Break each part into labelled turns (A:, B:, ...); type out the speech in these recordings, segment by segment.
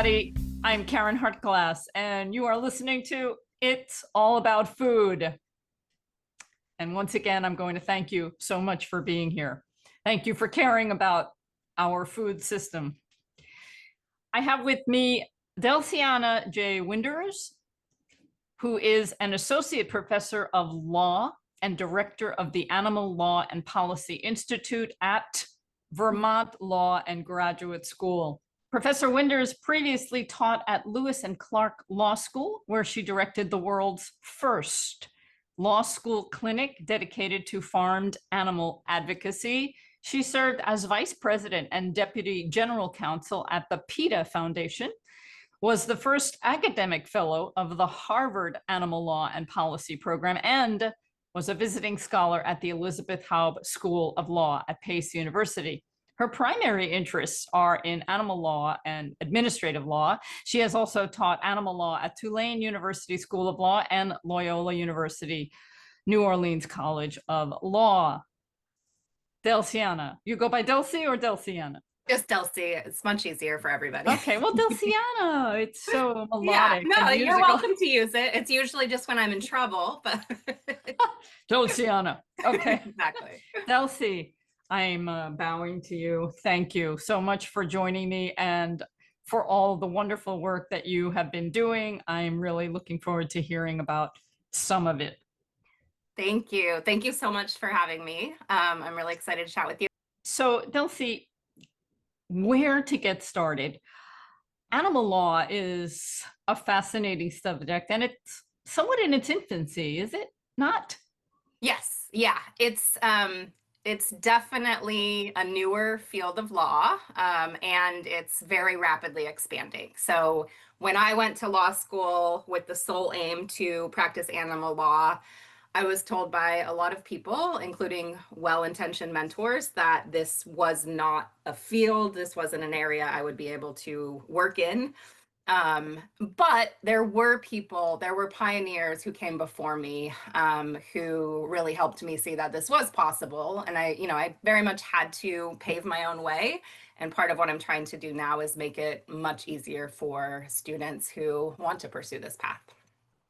A: everybody. I'm Karen Hartglass, and you are listening to It's All About Food. And once again, I'm going to thank you so much for being here. Thank you for caring about our food system. I have with me Delcianna J. Winders, who is an associate professor of law and director of the Animal Law and Policy Institute at Vermont Law and Graduate School. Professor Winders previously taught at Lewis and Clark Law School, where she directed the world's first law school clinic dedicated to farmed animal advocacy. She served as vice president and deputy general counsel at the PETA Foundation, was the first academic fellow of the Harvard Animal Law and Policy Program, and was a visiting scholar at the Elizabeth Haub School of Law at Pace University. Her primary interests are in animal law and administrative law. She has also taught animal law at Tulane University School of Law and Loyola University, New Orleans College of Law. Delcianna. You go by Delcy or Delcianna?
B: Just Delcy. It's much easier for everybody.
A: Okay, well, Delcianna. It's so
B: Yeah,
A: melodic.
B: no,
A: and
B: you're
A: musical.
B: welcome to use it. It's usually just when I'm in trouble, but
A: Delcianna. Okay.
B: exactly.
A: Delcy, I'm bowing to you. Thank you so much for joining me and for all the wonderful work that you have been doing. I'm really looking forward to hearing about some of it.
B: Thank you. Thank you so much for having me. I'm really excited to chat with you.
A: So, Delcy, where to get started? Animal law is a fascinating subject, and it's somewhat in its infancy, is it not?
B: Yes, yeah, it's definitely a newer field of law, and it's very rapidly expanding. So when I went to law school with the sole aim to practice animal law, I was told by a lot of people, including well-intentioned mentors, that this was not a field, this wasn't an area I would be able to work in. But there were people, there were pioneers who came before me, who really helped me see that this was possible. And I very much had to pave my own way. And part of what I'm trying to do now is make it much easier for students who want to pursue this path.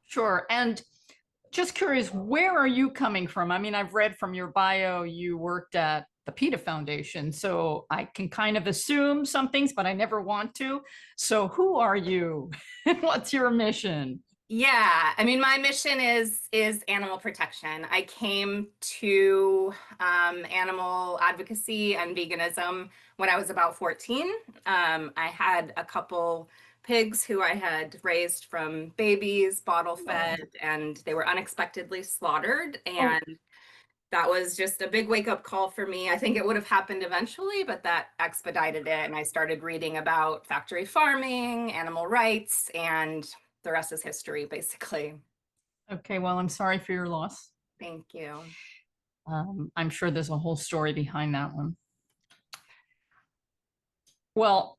A: Sure. And just curious, where are you coming from? I mean, I've read from your bio, you worked at the PETA Foundation, so I can kind of assume some things, but I never want to. So who are you? What's your mission?
B: Yeah, I mean, my mission is animal protection. I came to animal advocacy and veganism when I was about 14. I had a couple pigs who I had raised from babies, bottle fed, and they were unexpectedly slaughtered. And that was just a big wake up call for me. I think it would have happened eventually, but that expedited it. And I started reading about factory farming, animal rights, and the rest is history, basically.
A: Okay, well, I'm sorry for your loss.
B: Thank you.
A: I'm sure there's a whole story behind that one. Well,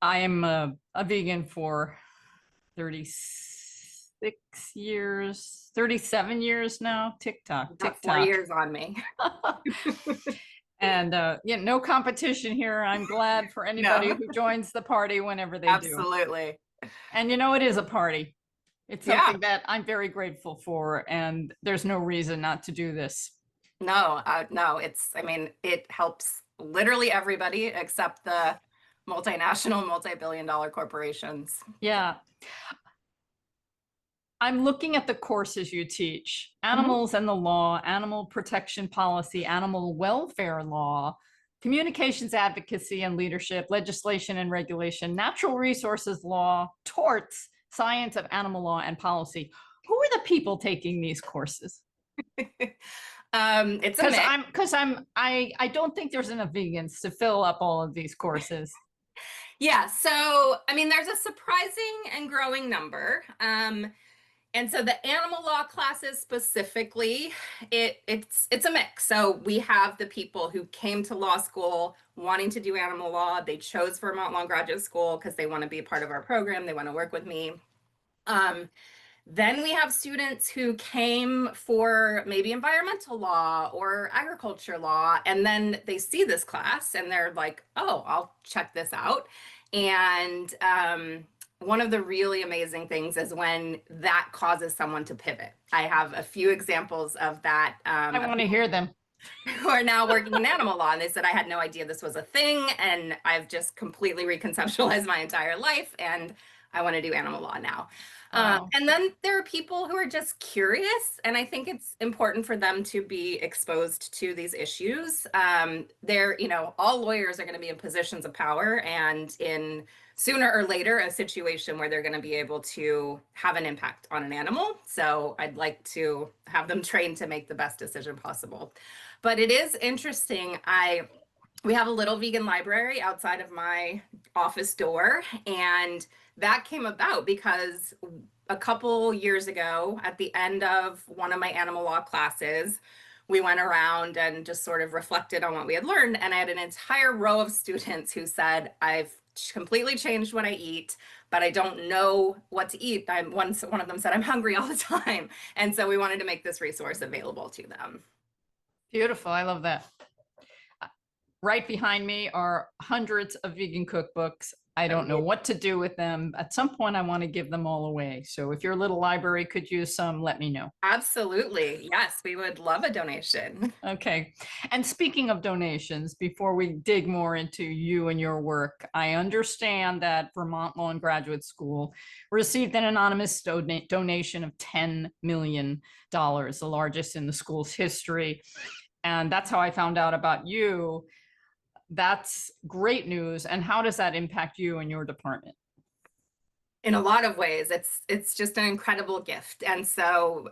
A: I am a vegan for 36 years, 37 years now. TikTok.
B: 4 years on me.
A: And yeah, no competition here. I'm glad for anybody who joins the party whenever they do.
B: Absolutely.
A: And it is a party. It's something that I'm very grateful for, and there's no reason not to do this.
B: No, no, it helps literally everybody except the multinational, multi-billion-dollar corporations.
A: Yeah. I'm looking at the courses you teach: animals and the law, animal protection policy, animal welfare law, communications advocacy and leadership, legislation and regulation, natural resources law, torts, science of animal law and policy. Who are the people taking these courses?
B: It's a mix.
A: I don't think there's enough vegans to fill up all of these courses.
B: Yeah, so I mean, there's a surprising and growing number. And so the animal law classes specifically, it's a mix. So we have the people who came to law school wanting to do animal law. They chose Vermont Law Graduate School because they want to be a part of our program. They want to work with me. Then we have students who came for maybe environmental law or agriculture law, and then they see this class and they're like, oh, I'll check this out. And one of the really amazing things is when that causes someone to pivot. I have a few examples of that.
A: I want to hear them.
B: Who are now working in animal law. And they said, I had no idea this was a thing. And I've just completely reconceptualized my entire life. And I want to do animal law now.
A: Wow.
B: And then there are people who are just curious. And I think it's important for them to be exposed to these issues. All lawyers are going to be in positions of power and in sooner or later a situation where they're going to be able to have an impact on an animal. So I'd like to have them trained to make the best decision possible. But it is interesting. We have a little vegan library outside of my office door, and that came about because a couple years ago, at the end of one of my animal law classes, we went around and just sort of reflected on what we had learned. And I had an entire row of students who said, I've completely changed what I eat, but I don't know what to eat. One of them said, I'm hungry all the time. And so we wanted to make this resource available to them.
A: Beautiful. I love that. Right behind me are hundreds of vegan cookbooks. I don't know what to do with them. At some point, I want to give them all away. So if your little library could use some, let me know.
B: Absolutely. Yes, we would love a donation.
A: Okay. And speaking of donations, before we dig more into you and your work, I understand that Vermont Law and Graduate School received an anonymous donation of $10 million, the largest in the school's history. And that's how I found out about you. That's great news. And how does that impact you and your department?
B: In a lot of ways, it's just an incredible gift. And so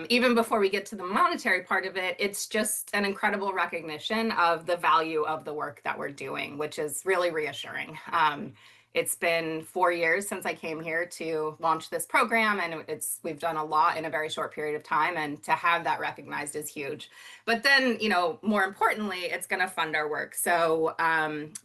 B: even before we get to the monetary part of it, it's just an incredible recognition of the value of the work that we're doing, which is really reassuring. It's been 4 years since I came here to launch this program, and we've done a lot in a very short period of time, and to have that recognized is huge. But then, more importantly, it's going to fund our work. So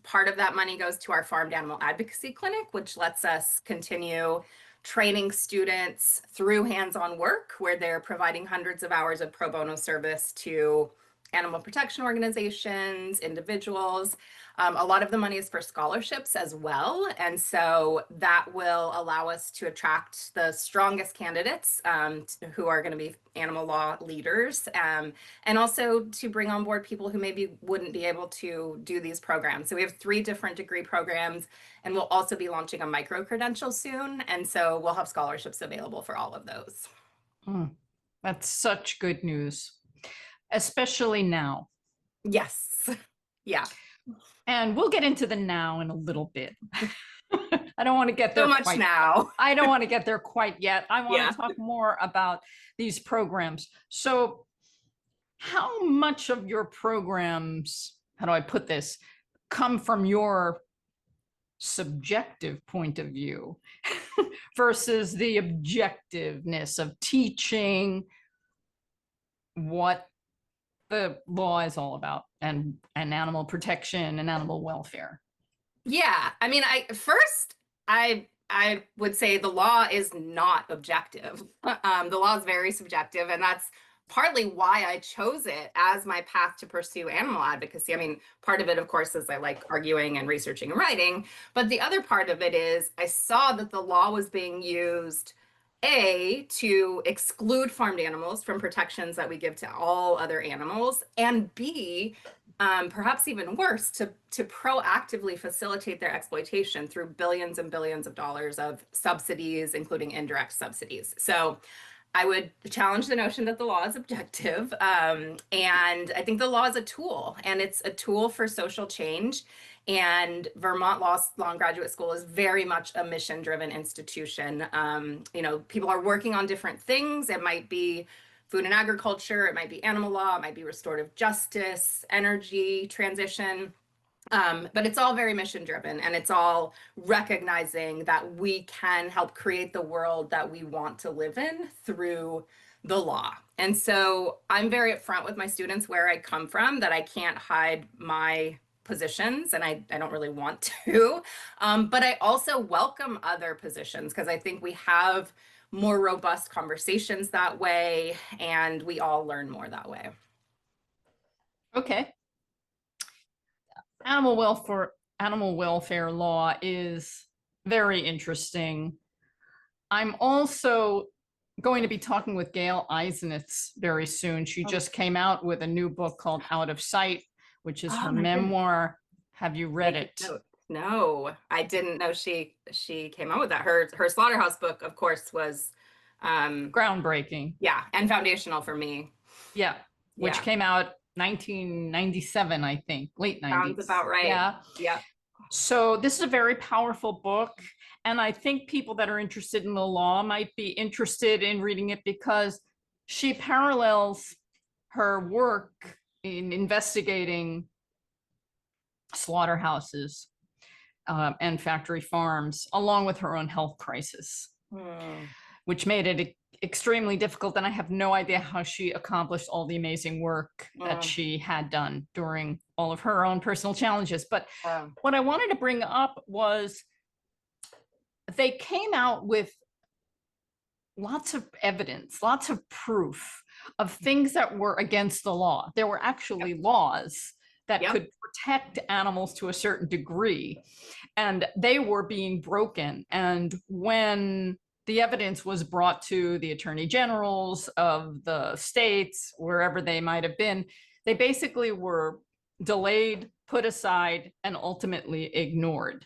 B: part of that money goes to our farmed animal advocacy clinic, which lets us continue training students through hands-on work, where they're providing hundreds of hours of pro bono service to animal protection organizations, individuals. A lot of the money is for scholarships as well. And so that will allow us to attract the strongest candidates who are going to be animal law leaders, and also to bring on board people who maybe wouldn't be able to do these programs. So we have 3 different degree programs, and we'll also be launching a micro-credential soon. And so we'll have scholarships available for all of those.
A: That's such good news, especially now.
B: Yes. Yeah.
A: And we'll get into the now in a little bit. I don't want to get there
B: so much
A: quite
B: now.
A: I don't want to get there quite yet. I want to talk more about these programs. So how much of your programs, how do I put this, come from your subjective point of view versus the objectiveness of teaching what the law is all about, and animal protection and animal welfare?
B: Yeah, I mean, I would say the law is not objective. The law is very subjective, and that's partly why I chose it as my path to pursue animal advocacy. I mean, part of it, of course, is I like arguing and researching and writing, but the other part of it is I saw that the law was being used to exclude farmed animals from protections that we give to all other animals, and B, perhaps even worse, to proactively facilitate their exploitation through billions and billions of dollars of subsidies, including indirect subsidies. So I would challenge the notion that the law is objective. And I think the law is a tool, and it's a tool for social change. And Vermont Law and Graduate School is very much a mission-driven institution. People are working on different things. It might be food and agriculture, it might be animal law, it might be restorative justice, energy transition. But it's all very mission driven, and it's all recognizing that we can help create the world that we want to live in through the law. And so I'm very upfront with my students where I come from, that I can't hide my positions, and I don't really want to. But I also welcome other positions, because I think we have more robust conversations that way, and we all learn more that way.
A: Okay. Animal welfare animal welfare law is very interesting. I'm also going to be talking with Gail Eisenitz very soon. She just came out with a new book called Out of Sight, which is her
B: my goodness.
A: memoir. Have you read
B: Make
A: it?
B: a note. No, I didn't know she came out with that. Her Slaughterhouse book, of course, was
A: Groundbreaking.
B: yeah, and foundational for me.
A: Yeah, which
B: Yeah,
A: came out 1997, I think, late
B: sounds
A: 90s.
B: about right.
A: Yeah.
B: Yeah.
A: So this is a very powerful book. And I think people that are interested in the law might be interested in reading it because she parallels her work in investigating slaughterhouses and factory farms, along with her own health crisis, which made it extremely difficult. And I have no idea how she accomplished all the amazing work that she had done during all of her own personal challenges. But what I wanted to bring up was they came out with lots of evidence, lots of proof of things that were against the law. There were actually laws that could protect animals to a certain degree, and they were being broken. And when the evidence was brought to the attorney generals of the states, wherever they might have been, they basically were delayed, put aside, and ultimately ignored.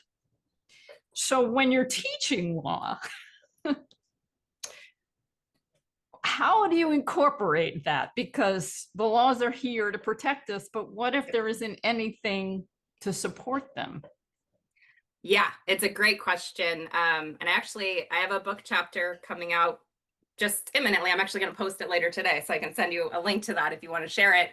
A: So when you're teaching law, how do you incorporate that? Because the laws are here to protect us, but what if there isn't anything to support them?
B: Yeah, it's a great question. And actually, I have a book chapter coming out just imminently. I'm actually going to post it later today, so I can send you a link to that if you want to share it.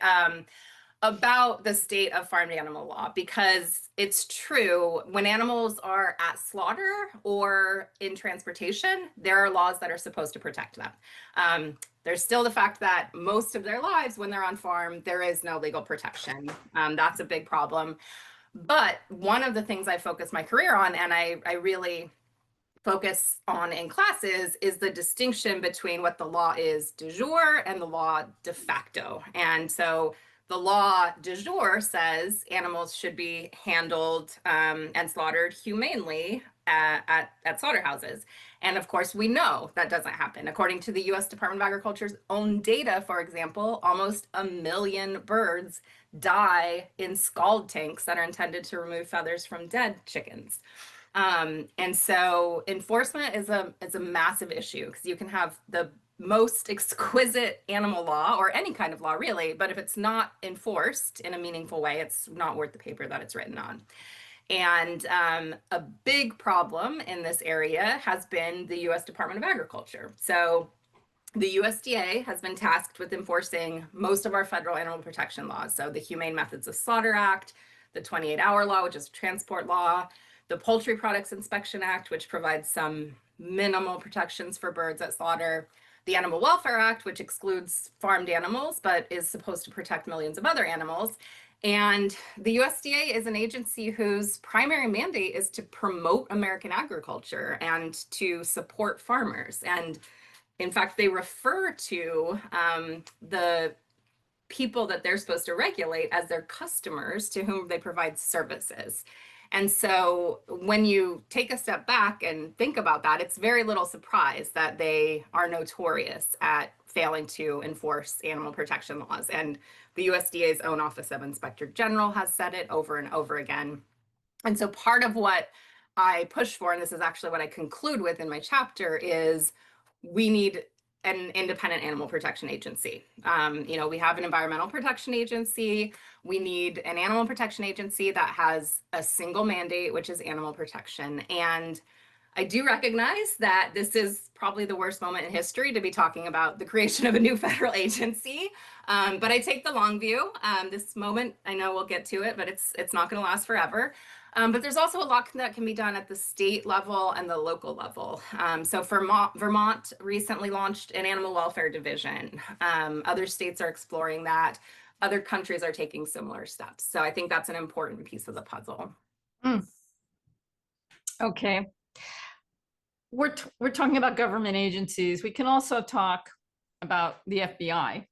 B: About the state of farmed animal law, because it's true, when animals are at slaughter or in transportation, there are laws that are supposed to protect them. There's still the fact that most of their lives when they're on farm, there is no legal protection. That's a big problem. But one of the things I focus my career on, and I really focus on in classes, is the distinction between what the law is de jure and the law de facto. And so the law de jure says animals should be handled and slaughtered humanely at slaughterhouses. And of course, we know that doesn't happen. According to the US Department of Agriculture's own data, for example, almost 1 million birds die in scald tanks that are intended to remove feathers from dead chickens. And so enforcement is a massive issue, because you can have the most exquisite animal law, or any kind of law really, but if it's not enforced in a meaningful way, it's not worth the paper that it's written on. And a big problem in this area has been the US Department of Agriculture. So the USDA has been tasked with enforcing most of our federal animal protection laws. So the Humane Methods of Slaughter Act, the 28-hour law, which is a transport law, the Poultry Products Inspection Act, which provides some minimal protections for birds at slaughter, the Animal Welfare Act, which excludes farmed animals, but is supposed to protect millions of other animals. And the USDA is an agency whose primary mandate is to promote American agriculture and to support farmers. And in fact, they refer to the people that they're supposed to regulate as their customers to whom they provide services. And so when you take a step back and think about that, it's very little surprise that they are notorious at failing to enforce animal protection laws. And the USDA's own Office of Inspector General has said it over and over again. And so part of what I push for, and this is actually what I conclude with in my chapter, is we need an independent animal protection agency. We have an environmental protection agency. We need an animal protection agency that has a single mandate, which is animal protection. And I do recognize that this is probably the worst moment in history to be talking about the creation of a new federal agency. But I take the long view. This moment, I know we'll get to it, but it's not going to last forever. But there's also a lot that can be done at the state level and the local level. So Vermont recently launched an animal welfare division. Other states are exploring that. Other countries are taking similar steps. So I think that's an important piece of the puzzle.
A: Okay. We're talking about government agencies. We can also talk about the FBI.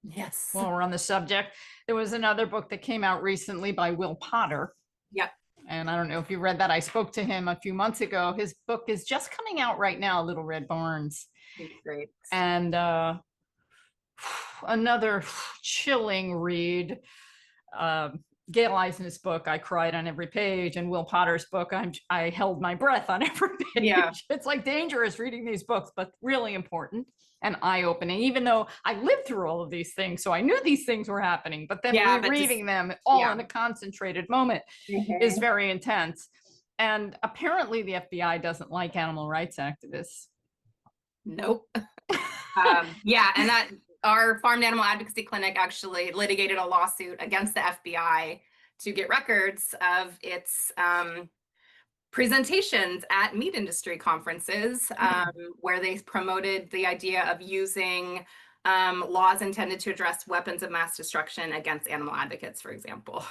B: Yes.
A: While we're on the subject, there was another book that came out recently by Will Potter.
B: Yep.
A: And I don't know if you read that. I spoke to him a few months ago. His book is just coming out right now, Little Red Barns.
B: He's great.
A: And another chilling read. Gail Eisner's book, I cried on every page, and Will Potter's book, I held my breath on every page.
B: Yeah.
A: It's like dangerous reading these books, but really important and eye-opening, even though I lived through all of these things. So I knew these things were happening, but then
B: Yeah, but
A: rereading them all
B: yeah.
A: in a concentrated moment is very intense. And apparently the FBI doesn't like animal rights activists.
B: Nope. Yeah, and that our farmed animal advocacy clinic actually litigated a lawsuit against the FBI to get records of its presentations at meat industry conferences, where they promoted the idea of using laws intended to address weapons of mass destruction against animal advocates, for example.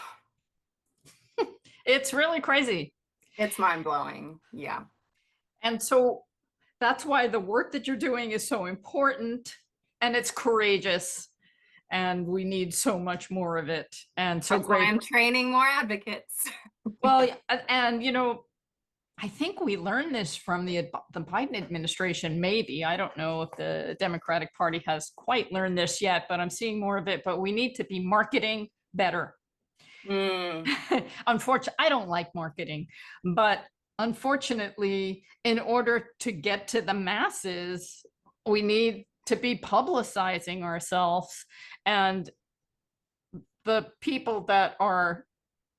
A: It's really crazy.
B: It's mind-blowing. Yeah.
A: And so that's why the work that you're doing is so important, and it's courageous, and we need so much more of it. And so
B: That's why
A: great.
B: I'm training more advocates.
A: Well, and I think we learned this from the Biden administration, maybe. I don't know if the Democratic Party has quite learned this yet, but I'm seeing more of it. But we need to be marketing better. Unfortunately, I don't like marketing, but unfortunately, in order to get to the masses, we need to be publicizing ourselves. And the people that are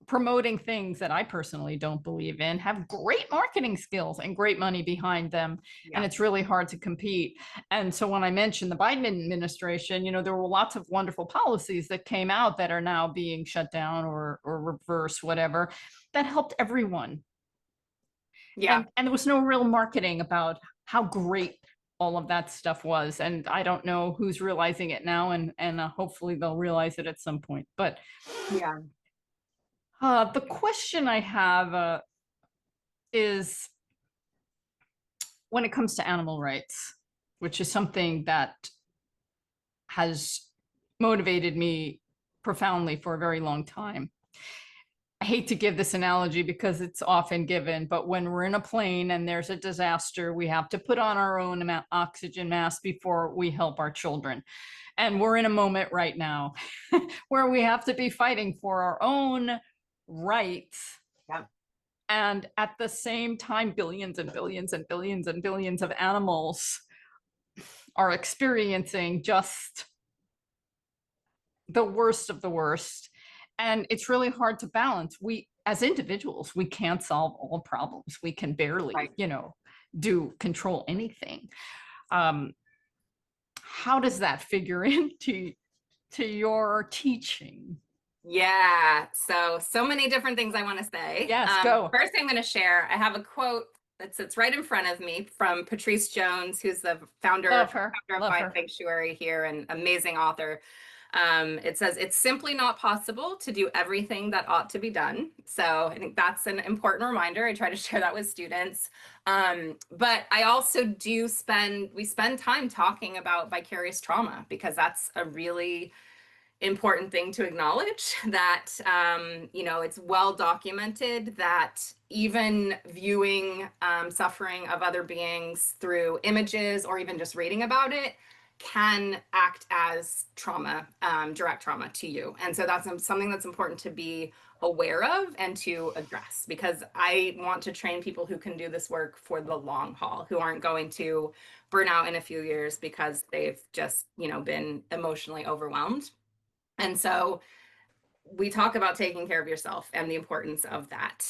A: promoting things that I personally don't believe in have great marketing skills and great money behind them. Yeah. And it's really hard to compete. And so when I mentioned the Biden administration, there were lots of wonderful policies that came out that are now being shut down or reversed, whatever, that helped everyone.
B: Yeah.
A: And there was no real marketing about how great all of that stuff was. And I don't know who's realizing it now, and hopefully they'll realize it at some point. But
B: yeah.
A: The question I have is, when it comes to animal rights, which is something that has motivated me profoundly for a very long time. I hate to give this analogy because it's often given, but when we're in a plane and there's a disaster, we have to put on our own oxygen mask before we help our children. And we're in a moment right now where we have to be fighting for our own rights.
B: Yeah.
A: And at the same time, billions and billions and billions and billions of animals are experiencing just the worst of the worst. And it's really hard to balance. We, as individuals, we can't solve all problems. We can barely, control anything. How does that figure into your teaching?
B: Yeah, so many different things I want to say.
A: Yes, go.
B: First, I'm going to share. I have a quote that sits right in front of me from Patrice Jones, who's the founder of Fine Sanctuary here and amazing author. It says, "It's simply not possible to do everything that ought to be done." So I think that's an important reminder. I try to share that with students. But I also we spend time talking about vicarious trauma, because that's a really important thing to acknowledge, that it's well documented that even viewing suffering of other beings through images or even just reading about it can act as trauma, direct trauma to you. And so that's something that's important to be aware of and to address, because I want to train people who can do this work for the long haul, who aren't going to burn out in a few years because they've just been emotionally overwhelmed. And so we talk about taking care of yourself and the importance of that.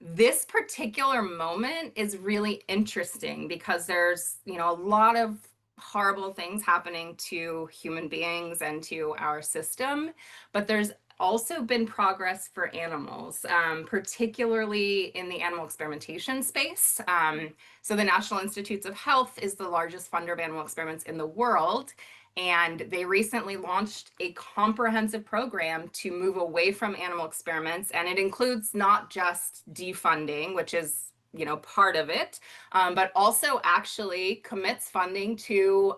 B: This particular moment is really interesting because there's, a lot of horrible things happening to human beings and to our system, but there's also been progress for animals, particularly in the animal experimentation space. So the National Institutes of Health is the largest funder of animal experiments in the world. And they recently launched a comprehensive program to move away from animal experiments. And it includes not just defunding, which is, part of it, but also actually commits funding to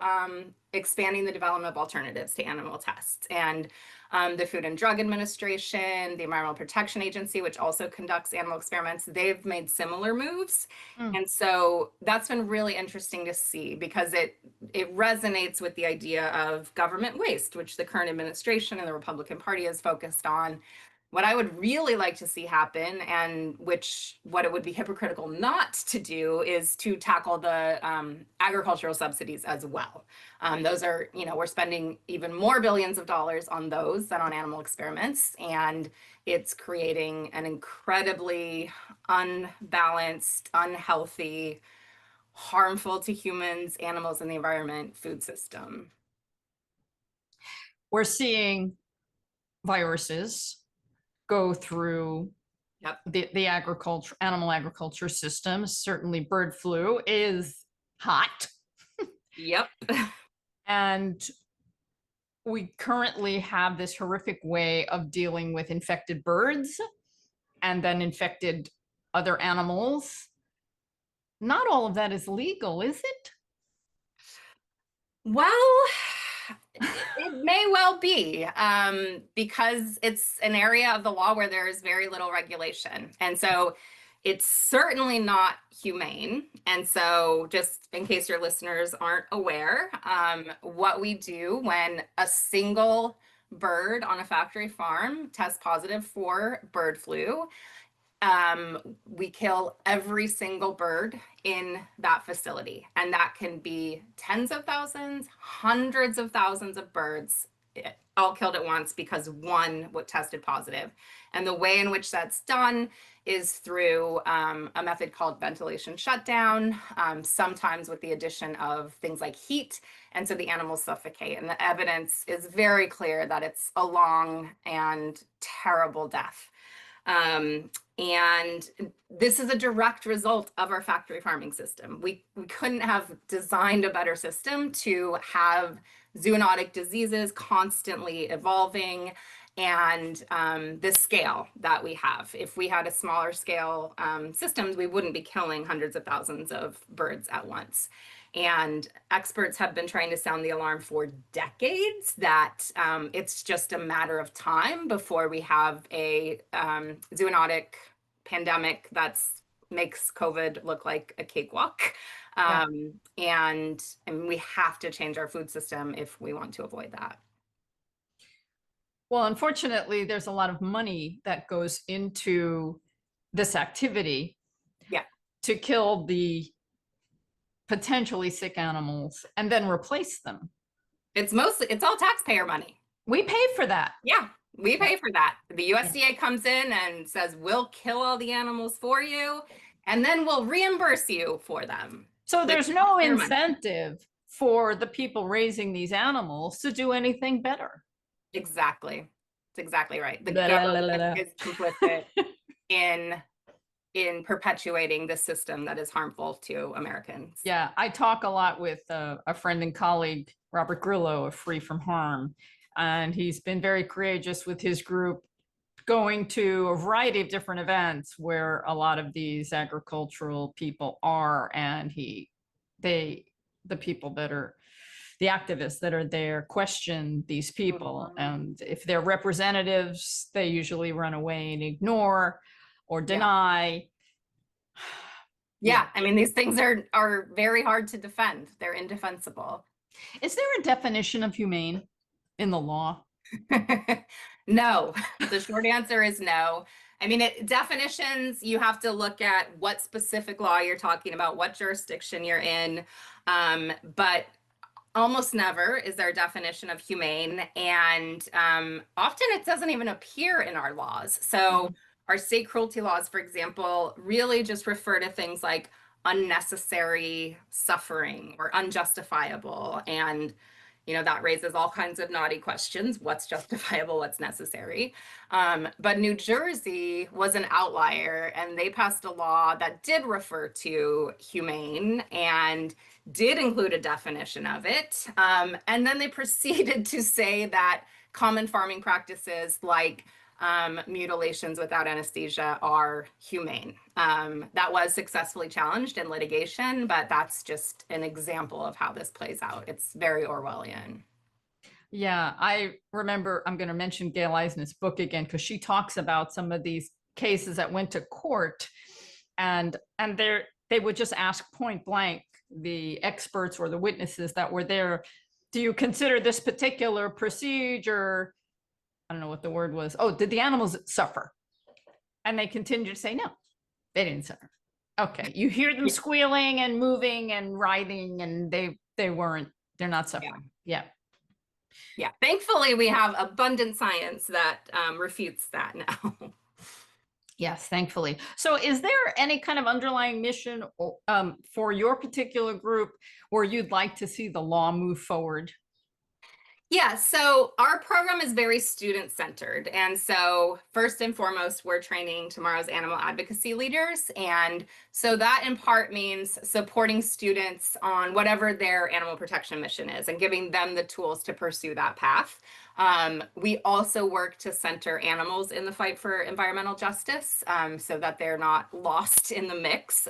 B: expanding the development of alternatives to animal tests. And The Food and Drug Administration, the Environmental Protection Agency, which also conducts animal experiments, they've made similar moves.
A: Mm.
B: And so that's been really interesting to see because it resonates with the idea of government waste, which the current administration and the Republican Party is focused on. What I would really like to see happen, and what it would be hypocritical not to do, is to tackle the agricultural subsidies as well. Those are, we're spending even more billions of dollars on those than on animal experiments, and it's creating an incredibly unbalanced, unhealthy, harmful to humans, animals, and the environment food system.
A: We're seeing viruses go through
B: Yep.
A: the animal agriculture system. Certainly bird flu is hot.
B: Yep.
A: And we currently have this horrific way of dealing with infected birds and then infected other animals. Not all of that is legal, is it?
B: Well, it may well be, because it's an area of the law where there is very little regulation. And so it's certainly not humane. And so, just in case your listeners aren't aware, what we do when a single bird on a factory farm tests positive for bird flu, we kill every single bird in that facility. And that can be tens of thousands, hundreds of thousands of birds all killed at once because one tested positive. And the way in which that's done is through a method called ventilation shutdown, sometimes with the addition of things like heat. And so the animals suffocate. And the evidence is very clear that it's a long and terrible death. And this is a direct result of our factory farming system. We couldn't have designed a better system to have zoonotic diseases constantly evolving, and the scale that we have. If we had a smaller scale systems, we wouldn't be killing hundreds of thousands of birds at once. And experts have been trying to sound the alarm for decades that it's just a matter of time before we have a zoonotic pandemic that makes COVID look like a cakewalk. And we have to change our food system if we want to avoid that.
A: Well, unfortunately, there's a lot of money that goes into this activity.
B: Yeah.
A: To kill the potentially sick animals and then replace them.
B: It's all taxpayer money.
A: We pay for that.
B: Yeah, we pay for that. The USDA comes in and says, we'll kill all the animals for you, and then we'll reimburse you for them.
A: So there's no incentive for the people raising these animals to do anything better.
B: Exactly. It's exactly right. The government is complicit in perpetuating this system that is harmful to Americans.
A: Yeah, I talk a lot with a friend and colleague, Robert Grillo of Free From Harm, and he's been very courageous with his group, going to a variety of different events where a lot of these agricultural people are, and the people that are the activists that are there question these people, and if they're representatives, they usually run away and ignore or deny.
B: Yeah, I mean, these things are very hard to defend. They're indefensible.
A: Is there a definition of humane in the law?
B: No, the short answer is no. I mean, definitions, you have to look at what specific law you're talking about, what jurisdiction you're in, but almost never is there a definition of humane, and often it doesn't even appear in our laws. So our state cruelty laws, for example, really just refer to things like unnecessary suffering or unjustifiable. And, that raises all kinds of naughty questions. What's justifiable? What's necessary? But New Jersey was an outlier, and they passed a law that did refer to humane and did include a definition of it. And then they proceeded to say that common farming practices like mutilations without anesthesia are humane. That was successfully challenged in litigation, but that's just an example of how this plays out. It's very Orwellian.
A: Yeah, I remember, I'm going to mention Gail Eisner's book again because she talks about some of these cases that went to court, and they would just ask point blank the experts or the witnesses that were there, do you consider this particular procedure, I don't know what the word was, oh, did the animals suffer? And they continue to say no, they didn't suffer. Okay, you hear them
B: Yeah.
A: squealing and moving and writhing, and they weren't, they're not
B: Yeah.
A: suffering. Yeah.
B: Yeah. Thankfully, we have abundant science that refutes that now.
A: Yes, thankfully. So is there any kind of underlying mission for your particular group where you'd like to see the law move forward?
B: Yeah, so our program is very student centered. And so, first and foremost, we're training tomorrow's animal advocacy leaders. And so, that in part means supporting students on whatever their animal protection mission is and giving them the tools to pursue that path. We also work to center animals in the fight for environmental justice so that they're not lost in the mix.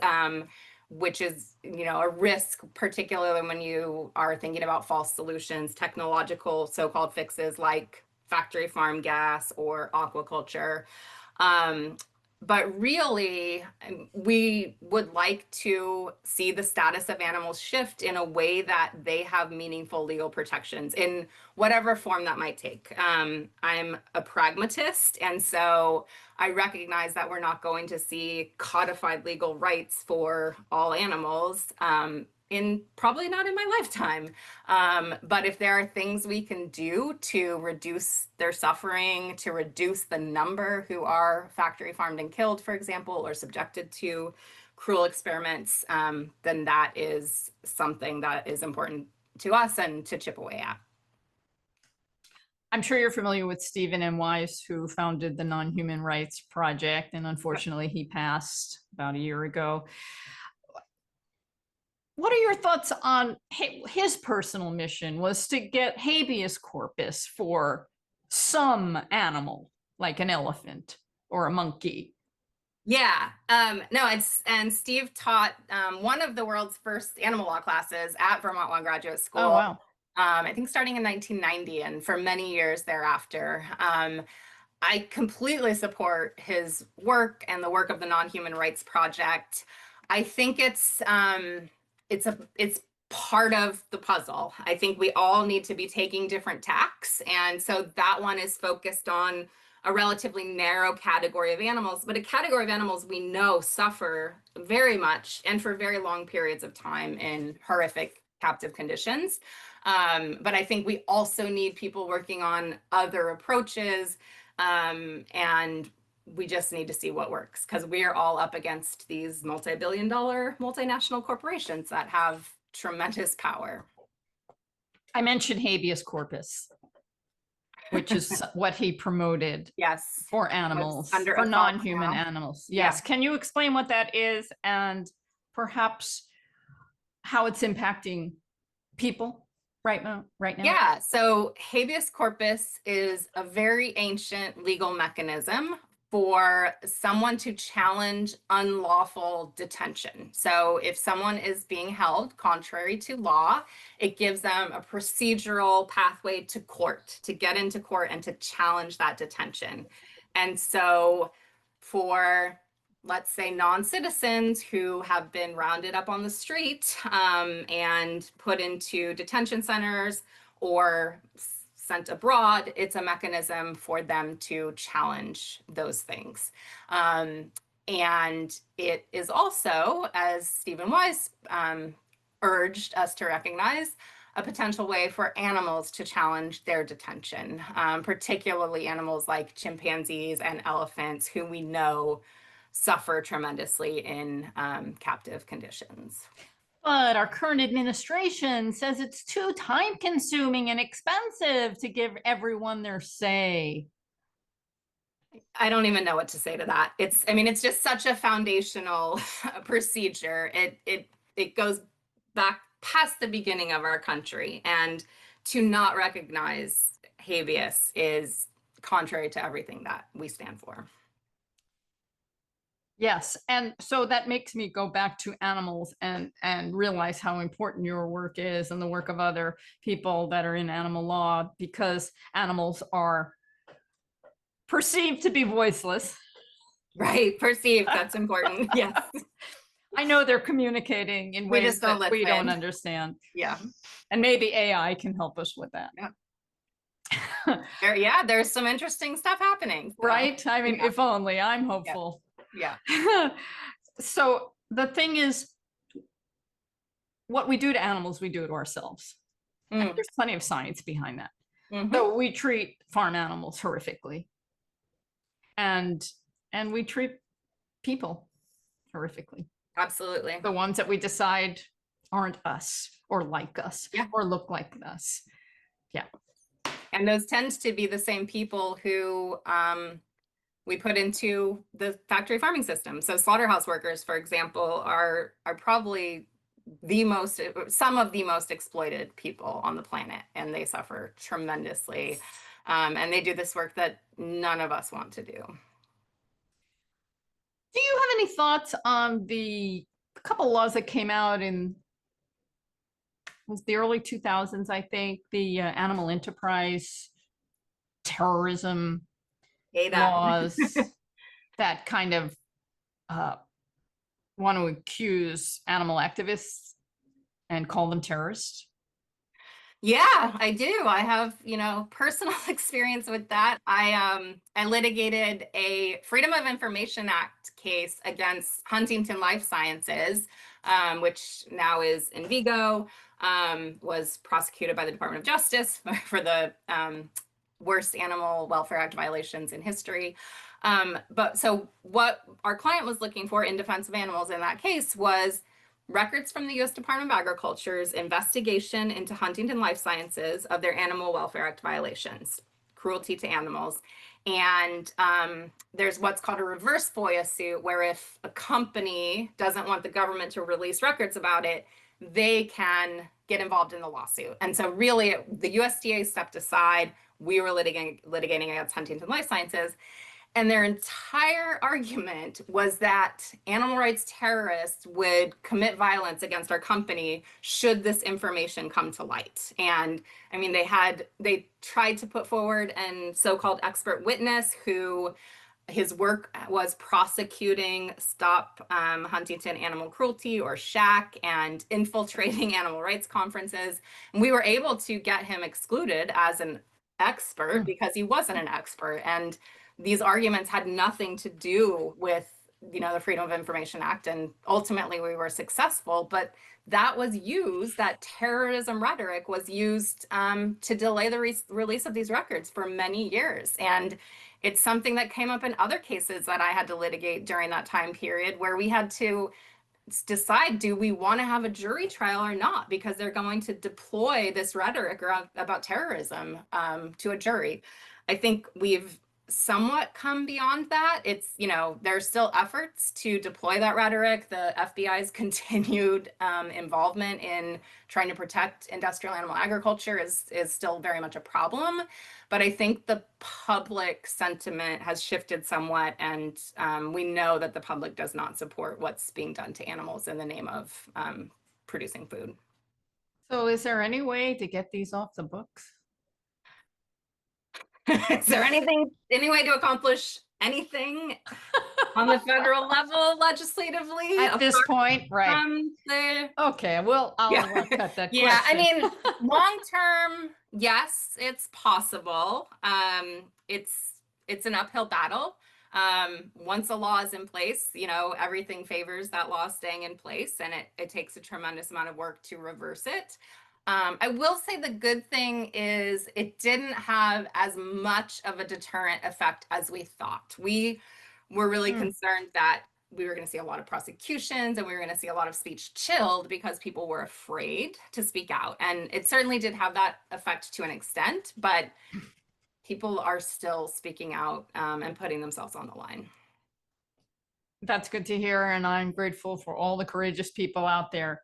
B: Which is, a risk, particularly when you are thinking about false solutions, technological so-called fixes like factory farm gas or aquaculture. Um, but really, we would like to see the status of animals shift in a way that they have meaningful legal protections in whatever form that might take. I'm a pragmatist, and so I recognize that we're not going to see codified legal rights for all animals. Probably not in my lifetime. But if there are things we can do to reduce their suffering, to reduce the number who are factory farmed and killed, for example, or subjected to cruel experiments, then that is something that is important to us and to chip away at.
A: I'm sure you're familiar with Stephen M. Wise, who founded the Non-Human Rights Project, and unfortunately he passed about a year ago. What are your thoughts on his personal mission was to get habeas corpus for some animal, like an elephant or a monkey?
B: Yeah, no, and Steve taught one of the world's first animal law classes at Vermont Law Graduate
A: Oh,
B: School.
A: wow.
B: I think starting in 1990 and for many years thereafter. I completely support his work and the work of the Non-Human Rights Project. I think it's part of the puzzle. I think we all need to be taking different tacks, and so that one is focused on a relatively narrow category of animals, but a category of animals we know suffer very much and for very long periods of time in horrific captive conditions. But I think we also need people working on other approaches, and we just need to see what works because we are all up against these multi-billion-dollar multinational corporations that have tremendous power.
A: I mentioned habeas corpus, which is what he promoted
B: Yes.
A: for animals,
B: under
A: for
B: assault
A: non-human
B: now.
A: animals.
B: Yeah.
A: Yes. Can you explain what that is and perhaps how it's impacting people right now?
B: Yeah, so habeas corpus is a very ancient legal mechanism for someone to challenge unlawful detention. So if someone is being held contrary to law, it gives them a procedural pathway to court, to get into court and to challenge that detention. And so for, let's say, non-citizens who have been rounded up on the street and put into detention centers or sent abroad, it's a mechanism for them to challenge those things. And it is also, as Stephen Wise urged us to recognize, a potential way for animals to challenge their detention, particularly animals like chimpanzees and elephants, who we know suffer tremendously in captive conditions.
A: But our current administration says it's too time consuming and expensive to give everyone their say.
B: I don't even know what to say to that. It's just such a foundational procedure. It goes back past the beginning of our country, and to not recognize habeas is contrary to everything that we stand for.
A: Yes, and so that makes me go back to animals and realize how important your work is and the work of other people that are in animal law, because animals are perceived to be voiceless.
B: Right. Perceived. That's important. Yes.
A: I know they're communicating in
B: We
A: ways
B: just don't
A: that we don't
B: listen.
A: understand,
B: Yeah.
A: and maybe AI can help us with that.
B: Yeah. Yeah, there's some interesting stuff happening. So,
A: Right? I mean,
B: yeah.
A: if only. I'm
B: Yeah.
A: hopeful.
B: Yeah.
A: So the thing is, what we do to animals, we do to ourselves. And
B: Mm.
A: there's plenty of science behind that.
B: Hmm.
A: So we treat farm animals horrifically, and we treat people horrifically.
B: Absolutely.
A: The ones that we decide aren't us or like us
B: Yeah.
A: or look like us. Yeah.
B: And those tend to be the same people who we put into the factory farming system. So slaughterhouse workers, for example, are probably some of the most exploited people on the planet, and they suffer tremendously. And they do this work that none of us want to do.
A: Do you have any thoughts on the couple laws that came out in was the early 2000s, I think, the animal enterprise terrorism
B: Ada.
A: laws that kind of uh, want to accuse animal activists and call them terrorists?
B: Yeah, I do. I have, personal experience with that. I litigated a Freedom of Information Act case against Huntington Life Sciences, which now is in Vigo, was prosecuted by the Department of Justice for the worst Animal Welfare Act violations in history. But so what our client was looking for in defense of animals in that case was records from the U.S. Department of Agriculture's investigation into Huntington Life Sciences of their Animal Welfare Act violations, cruelty to animals. And there's what's called a reverse FOIA suit, where if a company doesn't want the government to release records about it, they can get involved in the lawsuit. And so really, the USDA stepped aside. We were litigating against Huntington Life Sciences. And their entire argument was that animal rights terrorists would commit violence against our company should this information come to light. And I mean, they tried to put forward an so-called expert witness who his work was prosecuting Stop Huntington Animal Cruelty, or SHAC, and infiltrating animal rights conferences. And we were able to get him excluded as an expert because he wasn't an expert. And these arguments had nothing to do with the Freedom of Information Act, and ultimately we were successful. But that terrorism rhetoric was used to delay the release of these records for many years. And it's something that came up in other cases that I had to litigate during that time period, where we had to decide, do we want to have a jury trial or not? Because they're going to deploy this rhetoric about terrorism to a jury. I think we've somewhat come beyond that. It's, there's still efforts to deploy that rhetoric. The FBI's continued involvement in trying to protect industrial animal agriculture is still very much a problem. But I think the public sentiment has shifted somewhat, and we know that the public does not support what's being done to animals in the name of producing food.
A: So is there any way to get these off the books?
B: Is there any way to accomplish anything on the federal level legislatively
A: At this point, right? Okay, well, I'll cut that
B: Yeah, I
A: question.
B: mean, long term, yes, it's possible. It's an uphill battle. Once a law is in place, everything favors that law staying in place, and it takes a tremendous amount of work to reverse it. I will say the good thing is it didn't have as much of a deterrent effect as we thought. We were really concerned that we were going to see a lot of prosecutions and we were going to see a lot of speech chilled because people were afraid to speak out. And it certainly did have that effect to an extent, but people are still speaking out and putting themselves on the line.
A: That's good to hear, and I'm grateful for all the courageous people out there.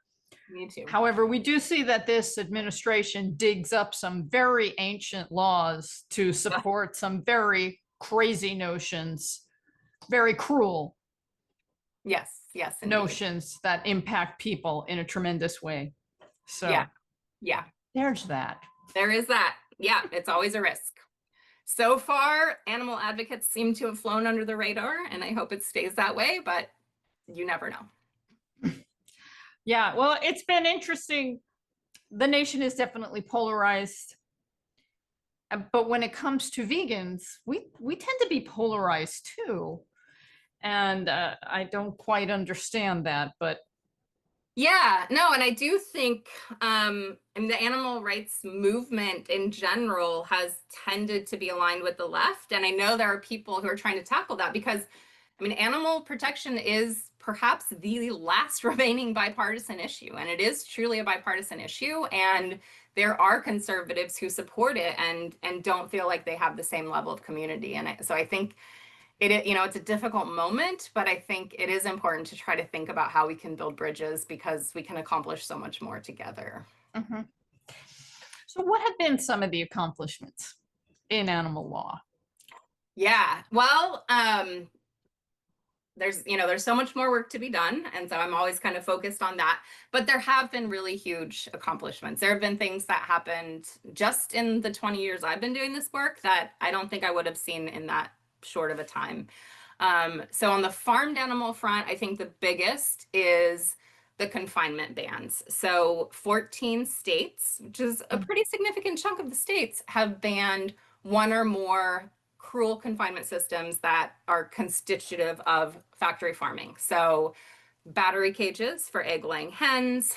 B: Me too.
A: However, we do see that this administration digs up some very ancient laws to support some very crazy notions, very cruel
B: Yes, yes, indeed.
A: notions that impact people in a tremendous way.
B: Yeah,
A: So
B: yeah,
A: there's that.
B: there is that. Yeah, it's always a risk. So far, animal advocates seem to have flown under the radar, and I hope it stays that way, but you never know.
A: Yeah, well, it's been interesting. The nation is definitely polarized. But when it comes to vegans, we tend to be polarized too. And I don't quite understand that, but
B: Yeah, no, and I do think and the animal rights movement in general has tended to be aligned with the left. And I know there are people who are trying to tackle that because, I mean, animal protection is perhaps the last remaining bipartisan issue. And it is truly a bipartisan issue. And there are conservatives who support it and don't feel like they have the same level of community. And so I think it's a difficult moment, but I think it is important to try to think about how we can build bridges because we can accomplish so much more together.
A: mhm. So what have been some of the accomplishments in animal law?
B: Yeah, well, there's so much more work to be done, and so I'm always kind of focused on that. But there have been really huge accomplishments. There have been things that happened just in the 20 years I've been doing this work that I don't think I would have seen in that short of a time. So on the farmed animal front, I think the biggest is the confinement bans. So 14 states, which is a
A: Mm.
B: pretty significant chunk of the states, have banned one or more cruel confinement systems that are constitutive of factory farming. So battery cages for egg-laying hens,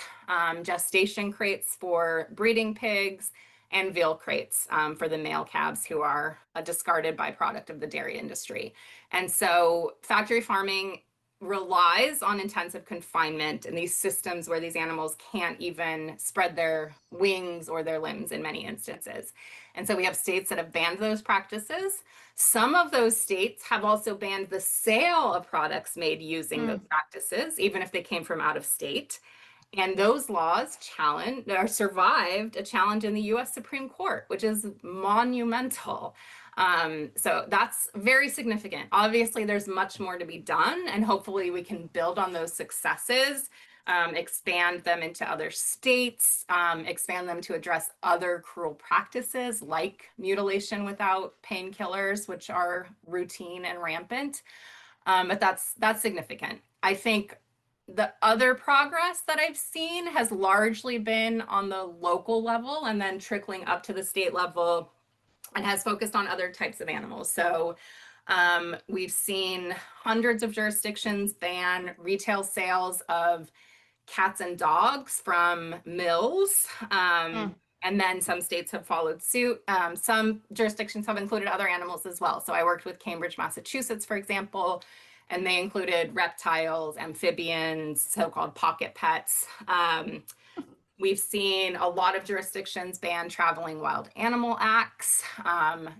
B: gestation crates for breeding pigs, and veal crates for the male calves who are a discarded byproduct of the dairy industry. And so factory farming relies on intensive confinement and these systems where these animals can't even spread their wings or their limbs in many instances. And so we have states that have banned those practices. Some of those states have also banned the sale of products made using those
A: Mm.
B: practices, even if they came from out of state. And those laws survived a challenge in the US Supreme Court, which is monumental. So that's very significant. Obviously, there's much more to be done, and hopefully we can build on those successes, expand them into other states, expand them to address other cruel practices like mutilation without painkillers, which are routine and rampant. But that's significant. I think the other progress that I've seen has largely been on the local level and then trickling up to the state level and has focused on other types of animals. So we've seen hundreds of jurisdictions ban retail sales of cats and dogs from mills.
A: Mm.
B: And then some states have followed suit. Some jurisdictions have included other animals as well. So I worked with Cambridge, Massachusetts, for example, and they included reptiles, amphibians, so-called pocket pets. We've seen a lot of jurisdictions ban traveling wild animal acts.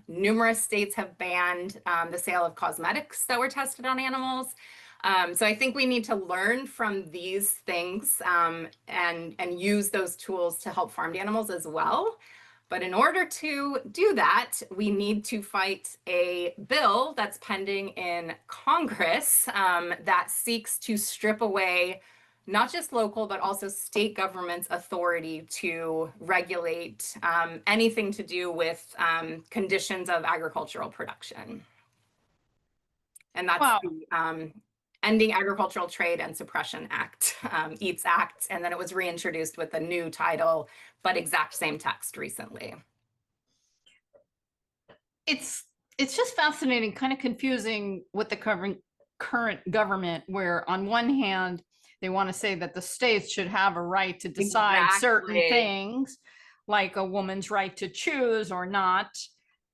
B: Numerous states have banned the sale of cosmetics that were tested on animals. So I think we need to learn from these things and use those tools to help farmed animals as well. But in order to do that, we need to fight a bill that's pending in Congress that seeks to strip away not just local, but also state government's authority to regulate anything to do with conditions of agricultural production. And that's
A: Wow.
B: the Ending Agricultural Trade and Suppression Act, EATS Act, and then it was reintroduced with a new title, but exact same text recently.
A: It's just fascinating, kind of confusing with the current government, where on one hand, they want to say that the states should have a right to decide certain
B: Exactly.
A: things, like a woman's right to choose or not.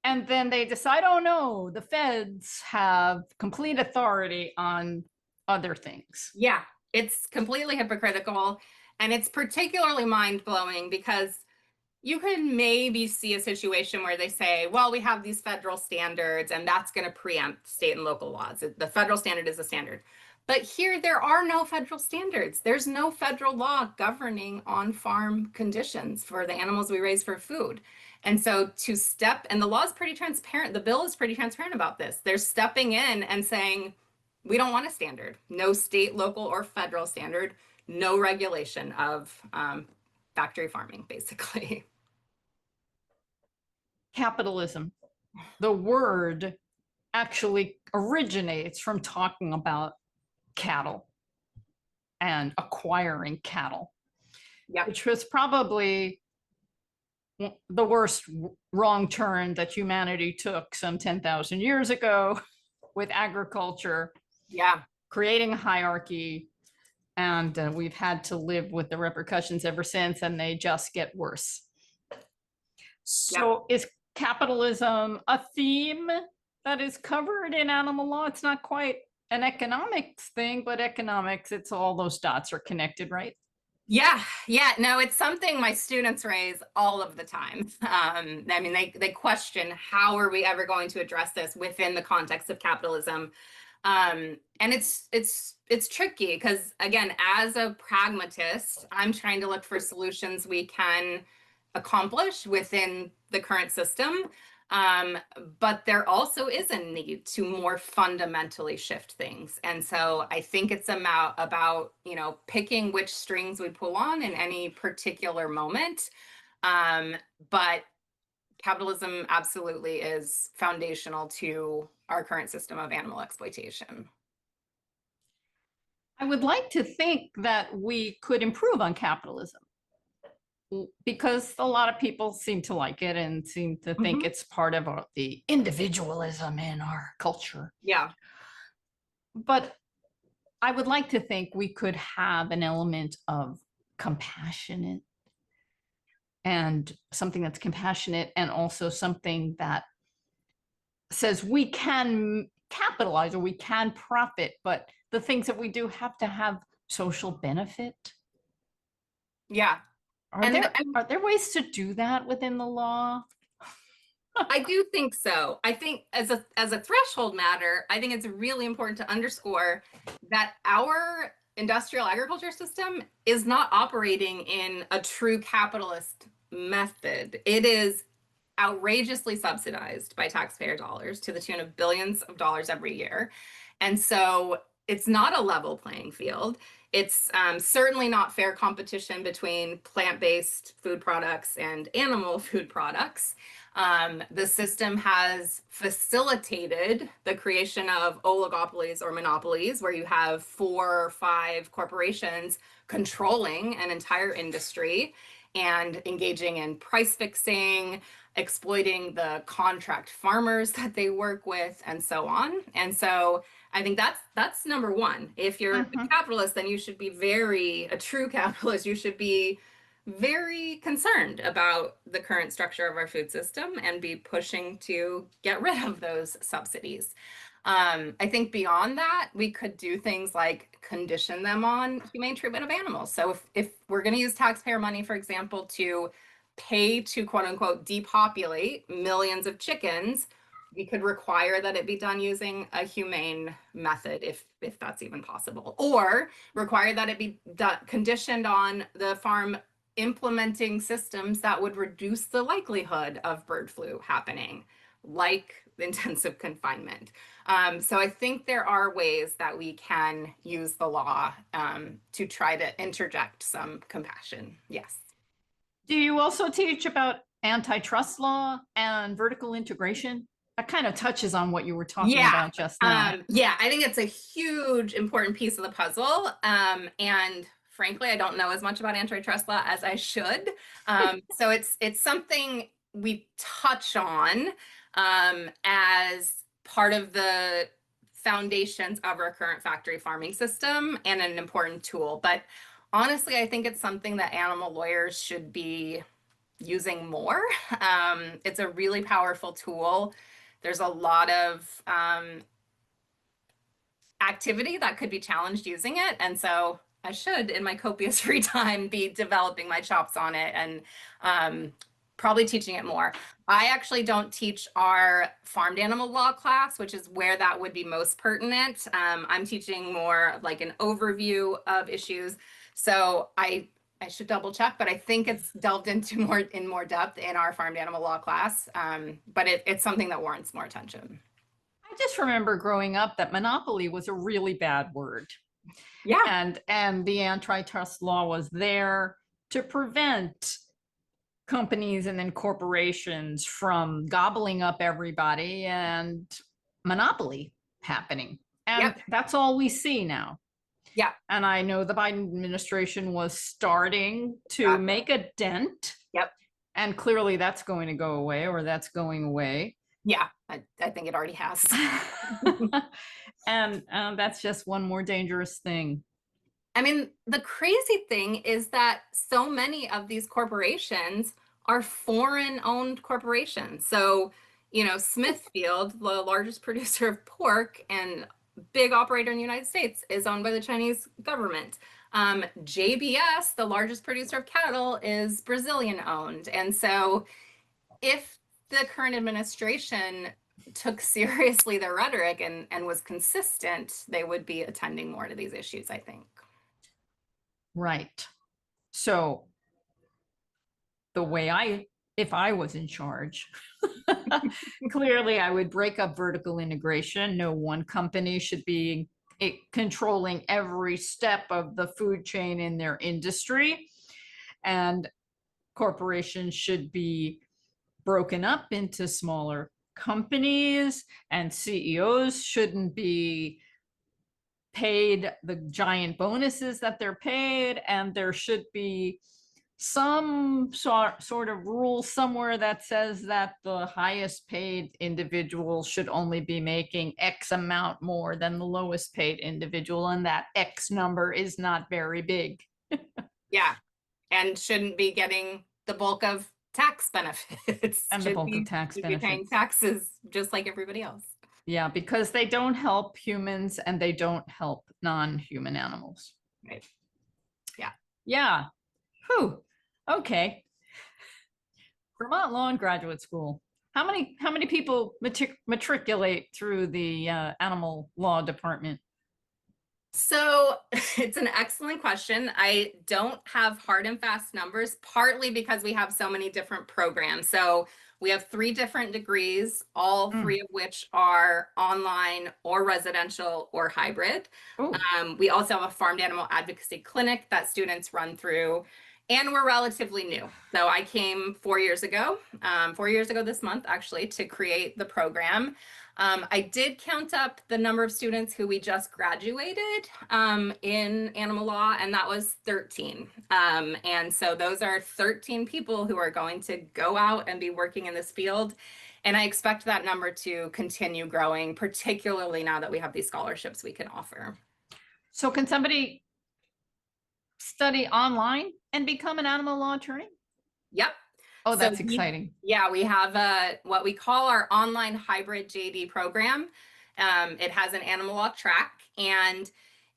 A: And then they decide, oh no, the feds have complete authority on other things.
B: Yeah, it's completely hypocritical. And it's particularly mind blowing because you can maybe see a situation where they say, well, we have these federal standards and that's going to preempt state and local laws. The federal standard is a standard. But here, there are no federal standards. There's no federal law governing on-farm conditions for the animals we raise for food. And so and the law is pretty transparent. The bill is pretty transparent about this. They're stepping in and saying, we don't want a standard, no state, local, or federal standard, no regulation of factory farming, basically.
A: Capitalism. The word actually originates from talking about cattle and acquiring cattle,
B: Yep.
A: which was probably the worst wrong turn that humanity took some 10,000 years ago with agriculture,
B: Yeah.
A: creating a hierarchy. And we've had to live with the repercussions ever since, and they just get worse. So, is capitalism a theme that is covered in animal law? It's not quite an economics thing, but economics, it's all those dots are connected, right?
B: Yeah, yeah, no, it's something my students raise all of the time. I mean, they question how are we ever going to address this within the context of capitalism, and it's tricky because again, as a pragmatist, I'm trying to look for solutions we can accomplish within the current system. Um, but there also is a need to more fundamentally shift things. And so I think it's about, you know, picking which strings we pull on in any particular moment. But capitalism absolutely is foundational to our current system of animal exploitation.
A: I would like to think that we could improve on capitalism because a lot of people seem to like it and seem to think
B: Mhm.
A: it's part of the individualism in our culture.
B: Yeah.
A: But I would like to think we could have an element of compassionate and something that's compassionate and also something that says we can capitalize or we can profit, but the things that we do have to have social benefit.
B: Yeah.
A: Are
B: And
A: there are there ways to do that within the law?
B: I do think so. I think as a threshold matter, I think it's really important to underscore that our industrial agriculture system is not operating in a true capitalist method. It is outrageously subsidized by taxpayer dollars to the tune of billions of dollars every year. And so it's not a level playing field. It's certainly not fair competition between plant-based food products and animal food products. The system has facilitated the creation of oligopolies or monopolies, where you have 4 or 5 corporations controlling an entire industry and engaging in price fixing, exploiting the contract farmers that they work with, and so on. And so I think that's number one. If you're a capitalist, then you should be a true capitalist. You should be very concerned about the current structure of our food system and be pushing to get rid of those subsidies. I think beyond that, we could do things like condition them on humane treatment of animals. So if we're going to use taxpayer money, for example, to pay to quote unquote depopulate millions of chickens, we could require that it be done using a humane method if that's even possible, or require that it be conditioned on the farm implementing systems that would reduce the likelihood of bird flu happening, like intensive confinement. So I think there are ways that we can use the law to try to interject some compassion. Yes.
A: Do you also teach about antitrust law and vertical integration? That kind of touches on what you were talking
B: Yeah.
A: about just now.
B: Yeah, I think it's a huge important piece of the puzzle. And frankly, I don't know as much about antitrust law as I should. So it's something we touch on as part of the foundations of our current factory farming system and an important tool. But honestly, I think it's something that animal lawyers should be using more. It's a really powerful tool. There's a lot of activity that could be challenged using it. And so I should, in my copious free time, be developing my chops on it and probably teaching it more. I actually don't teach our farmed animal law class, which is where that would be most pertinent. I'm teaching more like an overview of issues. So I should double check, but I think it's delved into more depth in our farmed animal law class. But it's something that warrants more attention.
A: I just remember growing up that monopoly was a really bad word.
B: Yeah.
A: And the antitrust law was there to prevent companies and then corporations from gobbling up everybody and monopoly happening. And
B: Yep.
A: that's all we see now.
B: Yeah.
A: And I know the Biden administration was starting to
B: Exactly.
A: make a dent.
B: Yep.
A: And clearly that's going to go away, or that's going away.
B: Yeah. I think it already has.
A: And that's just one more dangerous thing.
B: I mean, the crazy thing is that so many of these corporations are foreign owned corporations. So, Smithfield, the largest producer of pork and big operator in the United States, is owned by the Chinese government. JBS, the largest producer of cattle, is Brazilian owned. And so, if the current administration took seriously their rhetoric and was consistent, they would be attending more to these issues, I think.
A: Right. So the way if I was in charge, clearly I would break up vertical integration. No one company should be controlling every step of the food chain in their industry. And corporations should be broken up into smaller companies, and CEOs shouldn't be paid the giant bonuses that they're paid, and there should be some sort of rule somewhere that says that the highest paid individual should only be making X amount more than the lowest paid individual, and that X number is not very big.
B: Yeah. And shouldn't be getting the bulk of tax benefits.
A: And the bulk of tax
B: Should be paying
A: benefits.
B: taxes just like everybody else.
A: Yeah, because they don't help humans and they don't help non-human animals.
B: Right. Yeah.
A: Yeah. Whew. Okay. Vermont Law and Graduate School. How many people matriculate through the animal law department?
B: So it's an excellent question. I don't have hard and fast numbers, partly because we have so many different programs. So we have 3 different degrees, all 3 of which are online or residential or hybrid.
A: Oh,
B: We also have a farmed animal advocacy clinic that students run through, and we're relatively new. So I came 4 years ago, 4 years ago this month, actually, to create the program. I did count up the number of students who we just graduated in animal law, and that was 13. And so those are 13 people who are going to go out and be working in this field. And I expect that number to continue growing, particularly now that we have these scholarships we can offer.
A: so can somebody study online and become an animal law attorney?
B: Yep.
A: Oh, that's
B: So
A: exciting.
B: Yeah, we have what we call our online hybrid JD program. It has an animal law track, and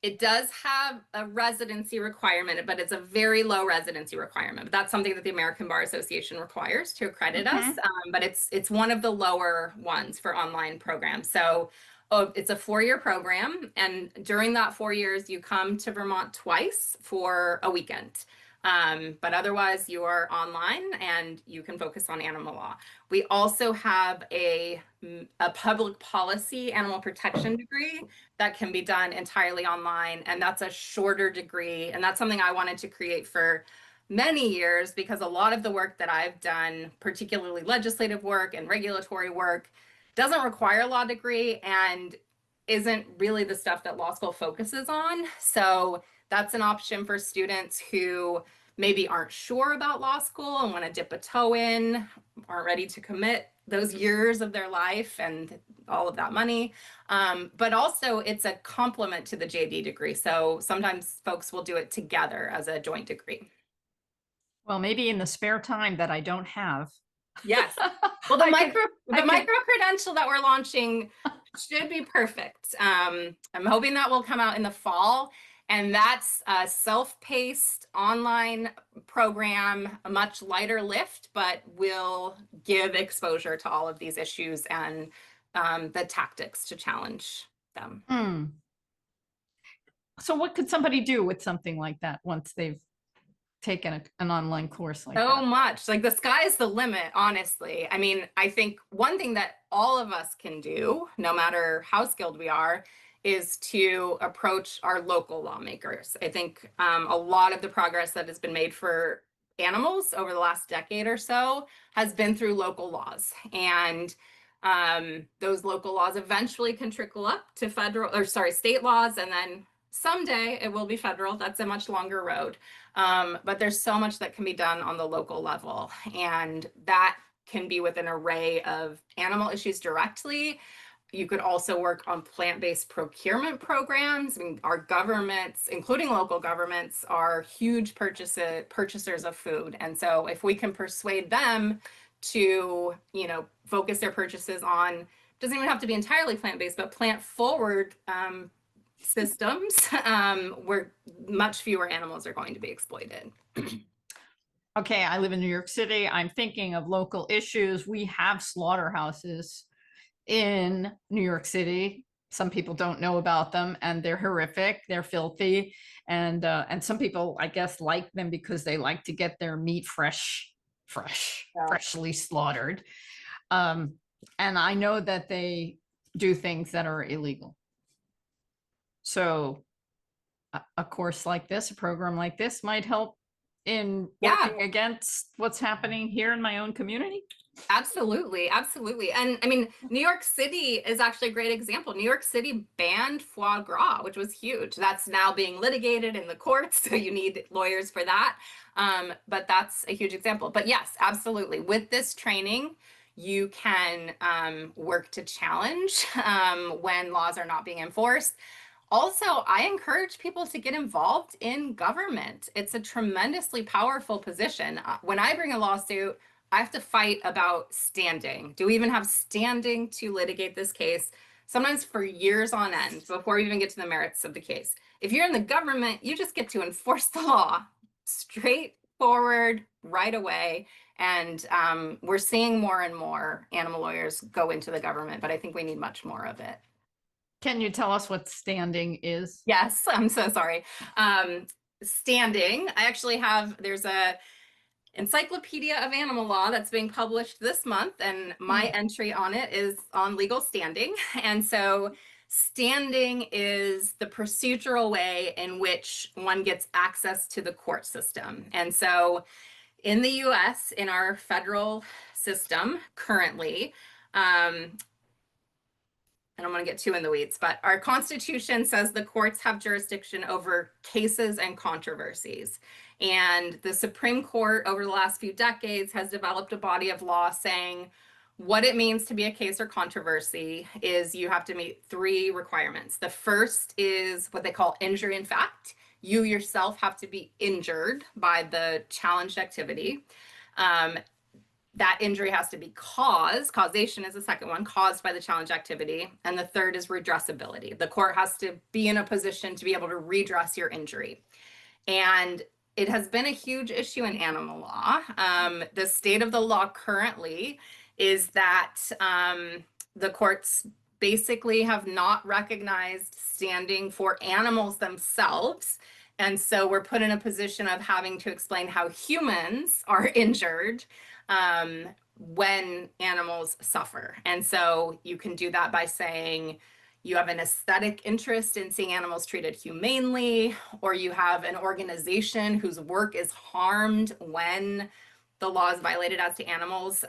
B: it does have a residency requirement, but it's a very low residency requirement. But that's something that the American Bar Association requires to accredit us. But it's one of the lower ones for online programs. So it's a 4-year program, and during that 4 years, you come to Vermont twice for a weekend. But otherwise, you are online and you can focus on animal law. We also have a public policy animal protection degree that can be done entirely online, and that's a shorter degree. And that's something I wanted to create for many years, because a lot of the work that I've done, particularly legislative work and regulatory work, doesn't require a law degree and isn't really the stuff that law school focuses on. So that's an option for students who maybe aren't sure about law school and want to dip a toe in, aren't ready to commit those years of their life and all of that money. But also it's a complement to the JD degree. So sometimes folks will do it together as a joint degree.
A: Well, maybe in the spare time that I don't have.
B: Yes. Well, the micro
A: can-
B: credential that we're launching should be perfect. I'm hoping that will come out in the fall. And that's a self-paced online program, a much lighter lift, but will give exposure to all of these issues and the tactics to challenge them.
A: So what could somebody do with something like that once they've taken an online course like
B: So
A: that.
B: much. Like the sky is the limit, honestly. I mean, I think one thing that all of us can do, no matter how skilled we are, is to approach our local lawmakers. I think a lot of the progress that has been made for animals over the last decade or so has been through local laws. And those local laws eventually can trickle up to federal, or sorry, state laws, and then someday it will be federal. That's a much longer road. But there's so much that can be done on the local level, and that can be with an array of animal issues directly. You could also work on plant-based procurement programs. I mean, our governments, including local governments, are huge purchasers of food. And so if we can persuade them to, focus their purchases on, doesn't even have to be entirely plant-based, but plant-forward systems, where much fewer animals are going to be exploited.
A: Okay, I live in New York City. I'm thinking of local issues. We have slaughterhouses in New York City. Some people don't know about them, and they're horrific. They're filthy, and some people, I guess, like them because they like to get their meat freshly slaughtered. And I know that they do things that are illegal. So a course like this, a program like this might help in working against what's happening here in my own community.
B: Absolutely, absolutely. And I mean, New York City is actually a great example. New York City banned foie gras, which was huge. That's now being litigated in the courts, so you need lawyers for that. But that's a huge example. But yes, absolutely. With this training, you can work to challenge when laws are not being enforced. Also, I encourage people to get involved in government. It's a tremendously powerful position. When I bring a lawsuit, I have to fight about standing. Do we even have standing to litigate this case? Sometimes for years on end before we even get to the merits of the case. If you're in the government, you just get to enforce the law straightforward right away. And we're seeing more and more animal lawyers go into the government, but I think we need much more of it.
A: Can you tell us what standing is?
B: Yes, I'm so sorry. Standing, I actually there's a encyclopedia of animal law that's being published this month, and my entry on it is on legal standing. And so standing is the procedural way in which one gets access to the court system. And so in the US, in our federal system currently, I don't want to get too in the weeds, but our Constitution says the courts have jurisdiction over cases and controversies. And the Supreme Court over the last few decades has developed a body of law saying what it means to be a case or controversy is you have to meet 3 requirements. The first is what they call injury in fact. You yourself have to be injured by the challenged activity. That injury has to be causation is the second one, caused by the challenge activity. And the third is redressability. The court has to be in a position to be able to redress your injury. And it has been a huge issue in animal law. The state of the law currently is that the courts basically have not recognized standing for animals themselves. And so we're put in a position of having to explain how humans are injured when animals suffer. And so you can do that by saying you have an aesthetic interest in seeing animals treated humanely, or you have an organization whose work is harmed when the law is violated as to animals.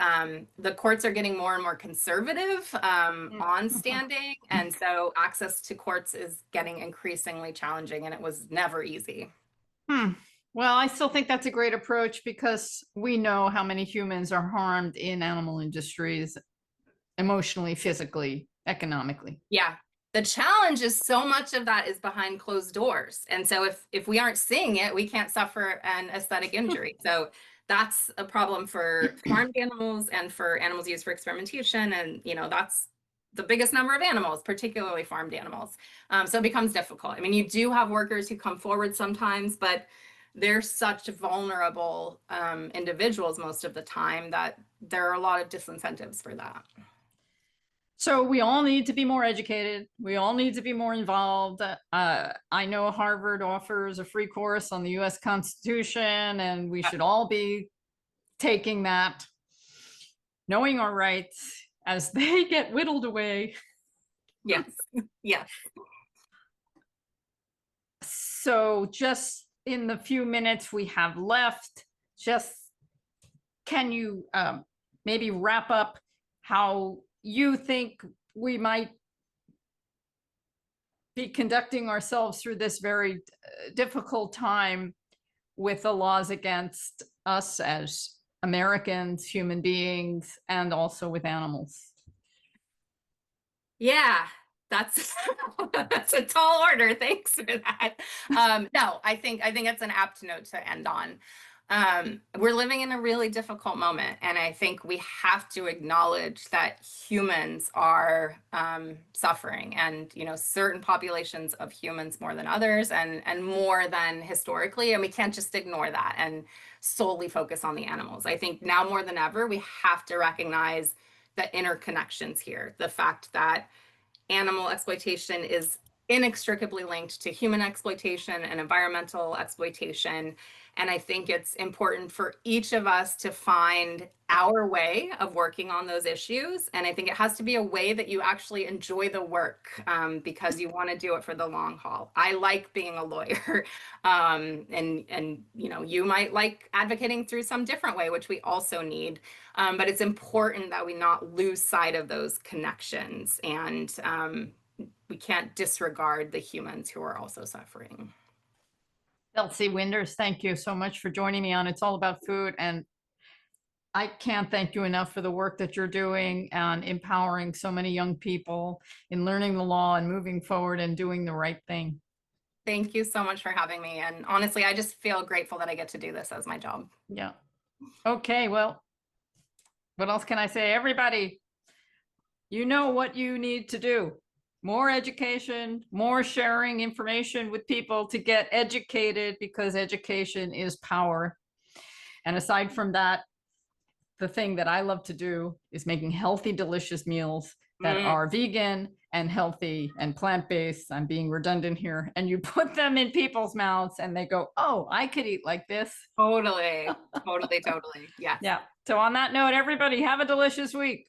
B: The courts are getting more and more conservative on standing. And so access to courts is getting increasingly challenging, and it was never easy.
A: Well, I still think that's a great approach because we know how many humans are harmed in animal industries, emotionally, physically, economically.
B: Yeah. The challenge is so much of that is behind closed doors. And so if we aren't seeing it, we can't suffer an aesthetic injury. So that's a problem for farmed animals and for animals used for experimentation. And, that's the biggest number of animals, particularly farmed animals. So it becomes difficult. I mean, you do have workers who come forward sometimes, but they're such vulnerable individuals most of the time that there are a lot of disincentives for that.
A: So we all need to be more educated. We all need to be more involved. I know Harvard offers a free course on the US Constitution, and we should all be taking that, knowing our rights as they get whittled away.
B: Yes. Yes.
A: So just in the few minutes we have left, just can you maybe wrap up how you think we might be conducting ourselves through this very difficult time with the laws against us as Americans, human beings, and also with animals?
B: Yeah, that's that's a tall order. Thanks for that. No, I think it's an apt note to end on. We're living in a really difficult moment, and I think we have to acknowledge that humans are suffering, and certain populations of humans more than others, and more than historically, and we can't just ignore that and solely focus on the animals. I think now more than ever, we have to recognize the interconnections here, the fact that animal exploitation is inextricably linked to human exploitation and environmental exploitation. And I think it's important for each of us to find our way of working on those issues. And I think it has to be a way that you actually enjoy the work, because you want to do it for the long haul. I like being a lawyer, and you might like advocating through some different way, which we also need. But it's important that we not lose sight of those connections, and we can't disregard the humans who are also suffering.
A: Elsie Winders, thank you so much for joining me on It's All About Food. And I can't thank you enough for the work that you're doing and empowering so many young people in learning the law and moving forward and doing the right thing.
B: Thank you so much for having me. And honestly, I just feel grateful that I get to do this as my job.
A: Yeah. Okay, well, what else can I say? Everybody, you know what you need to do. More education, more sharing information with people to get educated, because education is power. And aside from that, the thing that I love to do is making healthy, delicious meals that are vegan and healthy and plant-based. I'm being redundant here. And you put them in people's mouths and they go, oh, I could eat like this.
B: Totally, totally, totally. Yes.
A: Yeah. So on that note, everybody have a delicious week.